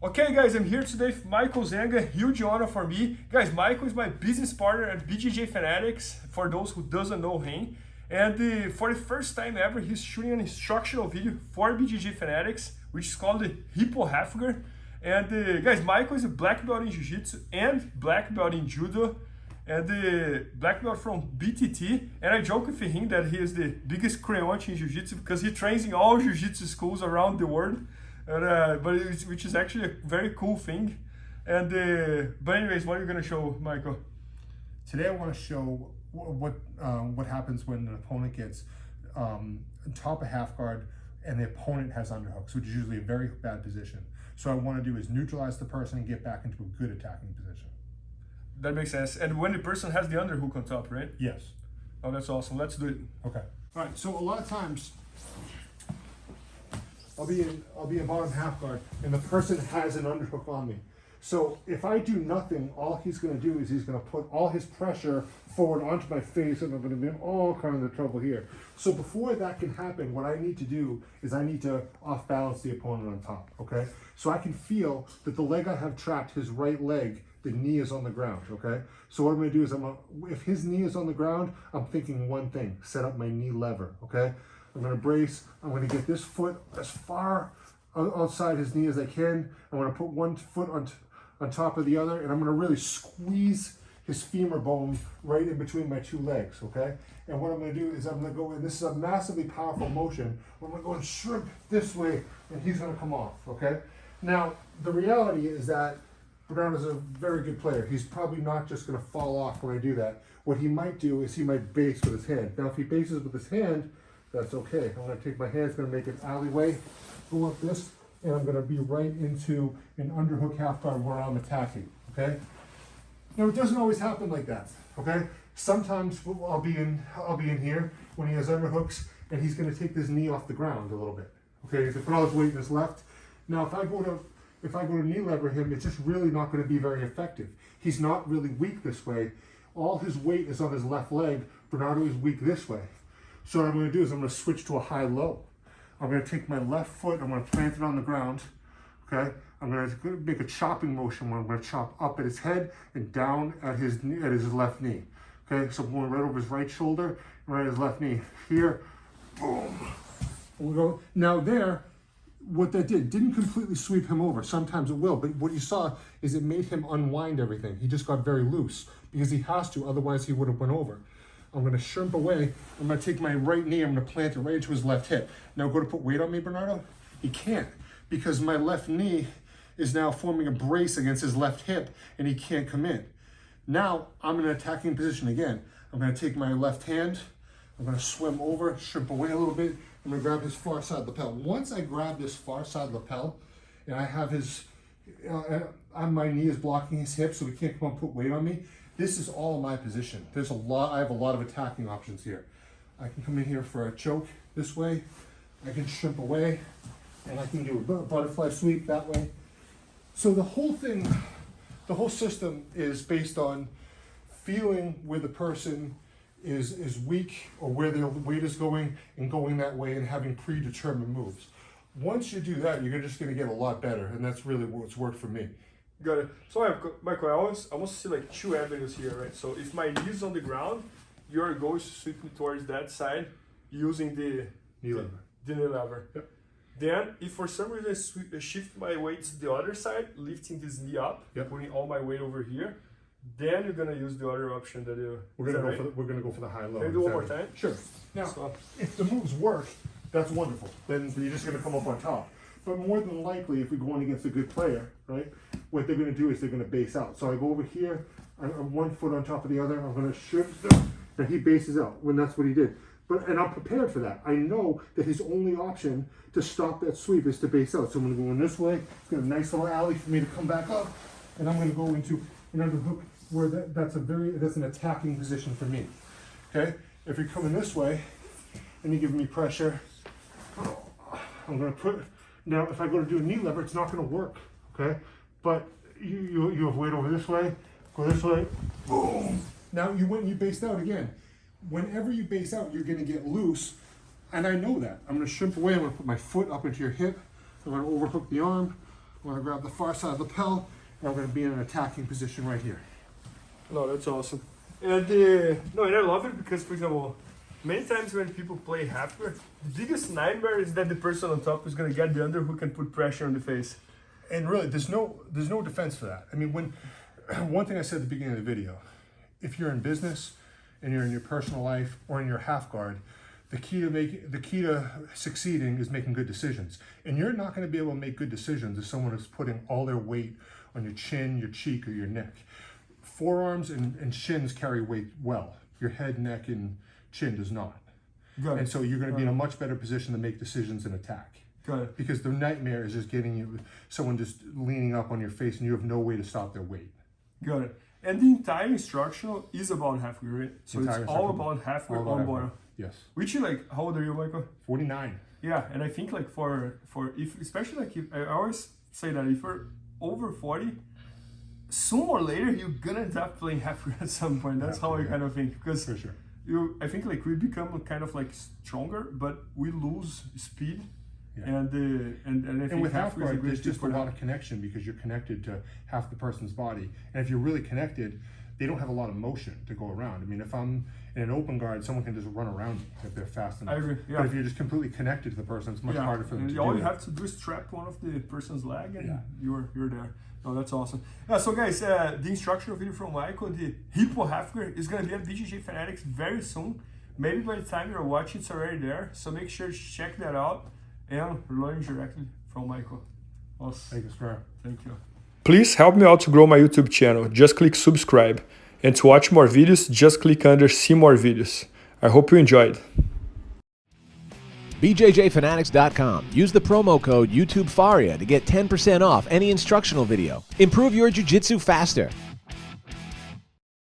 Okay guys, I'm here today with Michael Zenga, huge honor for me. Guys, Michael is my business partner at BJJ Fanatics, for those who doesn't know him. And for the first time ever, he's shooting an instructional video for BJJ Fanatics, which is called the Hippo Hafger. And guys, Michael is a black belt in Jiu-Jitsu and black belt in Judo, and the black belt from BTT. And I joke with him that he is the biggest creonte in Jiu-Jitsu because he trains in all Jiu-Jitsu schools around the world. Which is actually a very cool thing. And but anyways, what are you gonna show, Michael? Today I want to show what happens when an opponent gets top of half guard and the opponent has underhooks, which is usually a very bad position. So what I want to do is neutralize the person and get back into a good attacking position. That makes sense. And when the person has the underhook on top, right? Yes. Oh, that's awesome. Let's do it. Okay. All right. So a lot of times I'll be in bottom half guard and the person has an underhook on me. So if I do nothing, all he's going to do is he's going to put all his pressure forward onto my face, and I'm going to be in all kinds of trouble here. So before that can happen, what I need to do is I need to off balance the opponent on top, okay? So I can feel that the leg I have trapped, his right leg, the knee is on the ground, okay? So what I'm going to do is if his knee is on the ground, I'm thinking one thing: set up my knee lever, okay? I'm going to brace. I'm going to get this foot as far outside his knee as I can. I'm going to put one foot on top of the other, and I'm going to really squeeze his femur bone right in between my two legs, okay? And what I'm going to do is I'm going to go in. This is a massively powerful motion. I'm going to go and shrimp this way, and he's going to come off, okay? Now, the reality is that Bernardo's a very good player. He's probably not just going to fall off when I do that. What he might do is he might base with his hand. Now, if he bases with his hand, that's okay. I'm going to take my hand, it's going to make an alleyway, go up this, and I'm going to be right into an underhook half guard where I'm attacking, okay? Now, it doesn't always happen like that, okay? Sometimes I'll be in here when he has underhooks, and he's going to take this knee off the ground a little bit, okay? He's going to put all his weight in his left. Now, if I go to knee lever him, it's just really not going to be very effective. He's not really weak this way. All his weight is on his left leg. Bernardo is weak this way. So what I'm going to do is I'm going to switch to a high-low. I'm going to take my left foot, I'm going to plant it on the ground, okay? I'm going to make a chopping motion where I'm going to chop up at his head and down at his left knee, okay? So I'm going right over his right shoulder, right at his left knee. Here, boom. We'll go. Now there, what that didn't completely sweep him over. Sometimes it will, but what you saw is it made him unwind everything. He just got very loose because he has to, otherwise he would have went over. I'm going to shrimp away. I'm going to take my right knee, I'm going to plant it right into his left hip. Now go to put weight on me, Bernardo? He can't, because my left knee is now forming a brace against his left hip, and he can't come in. Now I'm in an attacking position again. I'm going to take my left hand, I'm going to swim over, shrimp away a little bit. I'm going to grab his far side lapel. Once I grab this far side lapel, and I have his, my knee is blocking his hip, so he can't come and put weight on me. This is all my position. I have a lot of attacking options here. I can come in here for a choke this way. I can shrimp away, and I can do a butterfly sweep that way. So the whole thing, the whole system is based on feeling where the person is weak or where their weight is going and going that way and having predetermined moves. Once you do that, you're just going to get a lot better, and that's really what's worked for me. Got it. So Michael, I almost see like two avenues here, right? So if my knee is on the ground, your goal is to sweep me towards that side using the knee lever. Yep. Then, if for some reason I shift my weight to the other side, lifting this knee up, yep, putting all my weight over here, then you're gonna use the other option that you. We're gonna go for the high-low. Can you do one more time? Sure. Now, if the moves work, that's wonderful. Then you're just gonna come up on top. But more than likely, if we're going against a good player, right, what they're going to do is they're going to base out. So I go over here, I'm 1 foot on top of the other, I'm going to shift, and he bases out, when that's what he did. And I'm prepared for that. I know that his only option to stop that sweep is to base out. So I'm going to go in this way, it's got a nice little alley for me to come back up, and I'm going to go into an underhook where that's an attacking position for me, okay? If you're coming this way, and you're giving me pressure, I'm going to put. Now, if I go to do a knee lever, it's not going to work, okay? But you have weight over this way, go this way, boom. Now, you based out again. Whenever you base out, you're going to get loose, and I know that. I'm going to shrimp away. I'm going to put my foot up into your hip. I'm going to overhook the arm. I'm I'm gonna grab the far side of the lapel, and I'm gonna be in an attacking position right here. No, that's awesome. And no, and I love it because, for example, many times when people play half guard, the biggest nightmare is that the person on top is gonna get the underhook and put pressure on the face. And really, there's no defense for that. I mean, when one thing I said at the beginning of the video, if you're in business and you're in your personal life or in your half guard, the key to succeeding is making good decisions. And you're not going to be able to make good decisions if someone is putting all their weight on your chin, your cheek, or your neck. Forearms and shins carry weight well. Your head, neck, and chin does not. Got it. And so you're going to be in a much better position to make decisions and attack. Got it. Because the nightmare is just getting you, someone just leaning up on your face and you have no way to stop their weight. Got it. And the entire instructional is about half guard, right? So it's all about half guard on bottom. Yes. Which you like, how old are you, Michael? 49. Yeah, and I think like for if, especially like if, I always say that if you're over 40, sooner or later you're gonna end up playing half guard at some point. That's how I kind of think. Because for sure. I think like we become kind of like stronger, but we lose speed. Yeah. And I think with half guard, there's just a lot of connection because you're connected to half the person's body. And if you're really connected, they don't have a lot of motion to go around. I mean, if I'm in an open guard, someone can just run around me if they're fast enough. I agree, yeah. But if you're just completely connected to the person, it's much harder for them to do all you that. have to do is trap one of the person's leg and you're there. No, that's awesome. So guys, the instructional video from Michael, the Hippo half guard, is going to be at BJJ Fanatics very soon. Maybe by the time you're watching, it's already there. So make sure to check that out and learn directly from Michael. Awesome. Thank you, sir. Thank you. Please help me out to grow my YouTube channel. Just click subscribe. And to watch more videos, just click under see more videos. I hope you enjoyed. BJJFanatics.com. Use the promo code YouTubeFaria to get 10% off any instructional video. Improve your jiu-jitsu faster.